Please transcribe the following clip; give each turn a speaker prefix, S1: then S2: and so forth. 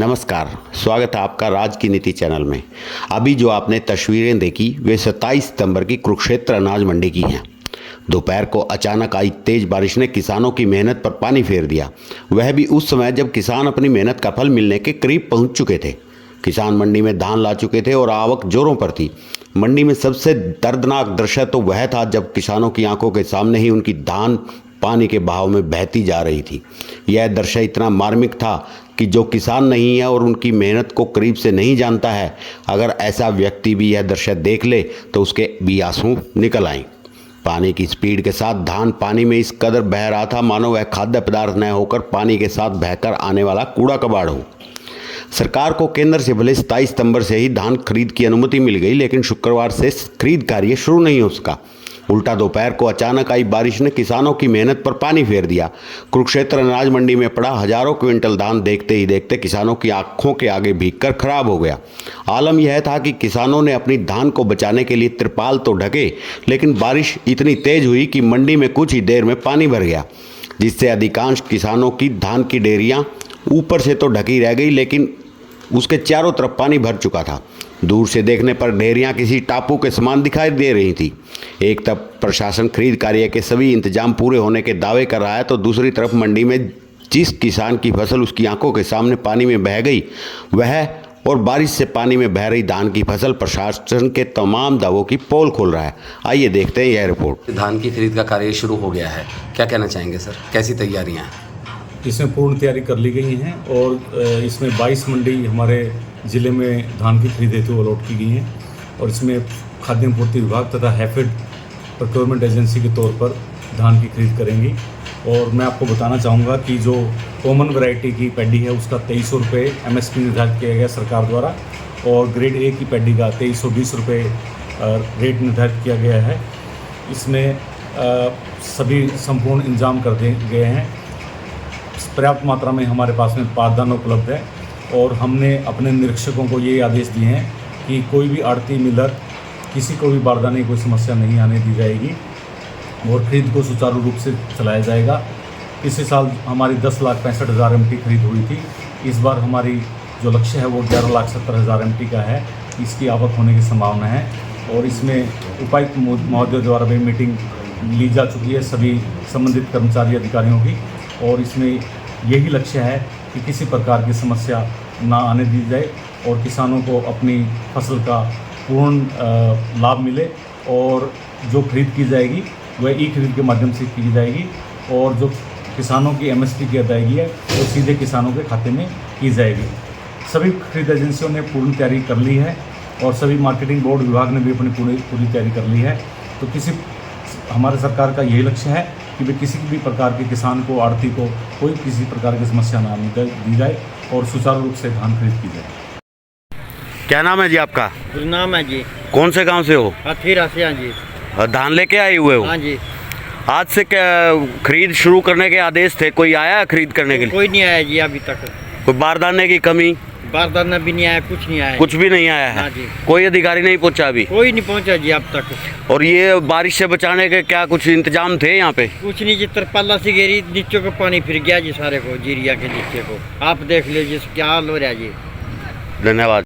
S1: नमस्कार, स्वागत है आपका राज की नीति चैनल में। अभी जो आपने तस्वीरें देखी वे 27 सितंबर की कुरुक्षेत्र अनाज मंडी की हैं। दोपहर को अचानक आई तेज बारिश ने किसानों की मेहनत पर पानी फेर दिया, वह भी उस समय जब किसान अपनी मेहनत का फल मिलने के करीब पहुंच चुके थे। किसान मंडी में धान ला चुके थे और आवक जोरों पर थी। मंडी में सबसे दर्दनाक दृश्य तो वह था जब किसानों की आंखों के सामने ही उनकी धान पानी के बहाव में बहती जा रही थी। यह दृश्य इतना मार्मिक था कि जो किसान नहीं है और उनकी मेहनत को करीब से नहीं जानता है, अगर ऐसा व्यक्ति भी यह दृश्य देख ले तो उसके भी आंसू निकल आएं। पानी की स्पीड के साथ धान पानी में इस कदर बह रहा था मानो वह खाद्य पदार्थ न होकर पानी के साथ बहकर आने वाला कूड़ा कबाड़ हो। सरकार को केंद्र से भले 27 सितंबर से ही धान खरीद की अनुमति मिल गई, लेकिन शुक्रवार से खरीद कार्य शुरू नहीं हो सका। उल्टा दोपहर को अचानक आई बारिश ने किसानों की मेहनत पर पानी फेर दिया। कुरुक्षेत्र अनाज मंडी में पड़ा हजारों क्विंटल धान देखते ही देखते किसानों की आंखों के आगे भीगकर खराब हो गया। आलम यह था कि किसानों ने अपनी धान को बचाने के लिए तिरपाल तो ढके, लेकिन बारिश इतनी तेज हुई कि मंडी में कुछ ही देर में पानी भर गया, जिससे अधिकांश किसानों की धान की डेरियां ऊपर से तो ढकी रह गई, लेकिन उसके चारों तरफ पानी भर चुका था। दूर से देखने पर डेरियां किसी टापू के समान दिखाई दे रही थी। एक तरफ प्रशासन खरीद कार्य के सभी इंतजाम पूरे होने के दावे कर रहा है, तो दूसरी तरफ मंडी में जिस किसान की फसल उसकी आंखों के सामने पानी में बह गई, वह और बारिश से पानी में बह रही धान की फसल प्रशासन के तमाम दावों की पोल खोल रहा है। आइए देखते हैं यह रिपोर्ट।
S2: धान की खरीद का कार्य शुरू हो गया है, क्या कहना चाहेंगे सर, कैसी तैयारियां हैं?
S3: इसमें पूर्ण तैयारी कर ली गई हैं और इसमें 22 मंडी हमारे ज़िले में धान की खरीद हेतु अलॉट की गई हैं और इसमें खाद्य आपूर्ति विभाग तथा हैफेड प्रोक्योरमेंट एजेंसी के तौर पर धान की खरीद करेंगी। और मैं आपको बताना चाहूँगा कि जो कॉमन वैरायटी की पैडी है उसका 2300 रुपये MSP निर्धारित किया गया सरकार द्वारा, और ग्रेड A की पैडी का 2320 रुपये रेट निर्धारित किया गया है। इसमें सभी संपूर्ण इंतजाम कर दिए गए हैं। पर्याप्त मात्रा में हमारे पास में पारदान उपलब्ध है और हमने अपने निरीक्षकों को ये आदेश दिए हैं कि कोई भी आड़ती मिलर किसी को भी बारदाने की कोई समस्या नहीं आने दी जाएगी और खरीद को सुचारू रूप से चलाया जाएगा। पिछले साल हमारी 10,65,000 MT खरीद हुई थी। इस बार हमारी जो लक्ष्य है वो 11,70,000 MT का है। इसकी आवक होने की संभावना है और इसमें उपायुक्त महोदय द्वारा भी मीटिंग ली जा चुकी है सभी संबंधित कर्मचारी अधिकारियों की, और इसमें यही लक्ष्य है कि किसी प्रकार की समस्या ना आने दी जाए और किसानों को अपनी फसल का पूर्ण लाभ मिले, और जो खरीद की जाएगी वह ई-खरीद के माध्यम से की जाएगी और जो किसानों की MSP की अदायगी है वो सीधे किसानों के खाते में की जाएगी। सभी खरीद एजेंसियों ने पूर्ण तैयारी कर ली है और सभी मार्केटिंग बोर्ड विभाग ने भी अपनी पूरी तैयारी कर ली है। तो हमारे सरकार का यही लक्ष्य है कि वे किसी भी प्रकार के किसान को, आड़ती को कोई किसी प्रकार की समस्या ना दी जाए और सुचारू रूप से धान खरीद की जाए।
S1: क्या नाम है जी आपका?
S4: नाम है जी।
S1: कौन से गांव से हो?
S4: हथीरा से। हाँ जी।
S1: धान लेके आए हुए हो?
S4: हाँ जी।
S1: आज से खरीद शुरू करने के आदेश थे, कोई आया है खरीद करने के लिए?
S4: कोई नहीं आया जी अभी तक।
S1: कोई बारदाने की कमी?
S4: बारदाना भी नहीं आया, कुछ नहीं आया।
S1: कुछ भी नहीं आया है?
S4: हाँ जी।
S1: कोई अधिकारी नहीं पहुंचा अभी?
S4: कोई नहीं पहुंचा जी अब तक।
S1: और ये बारिश से बचाने के क्या कुछ इंतजाम थे यहाँ पे?
S4: कुछ नहीं जी, तरपाला से घेरी, नीचे को पानी फिर गया जी सारे को, जीरिया के नीचे को। आप देख लीजिए क्या हाल हो रहा है जी।
S1: धन्यवाद।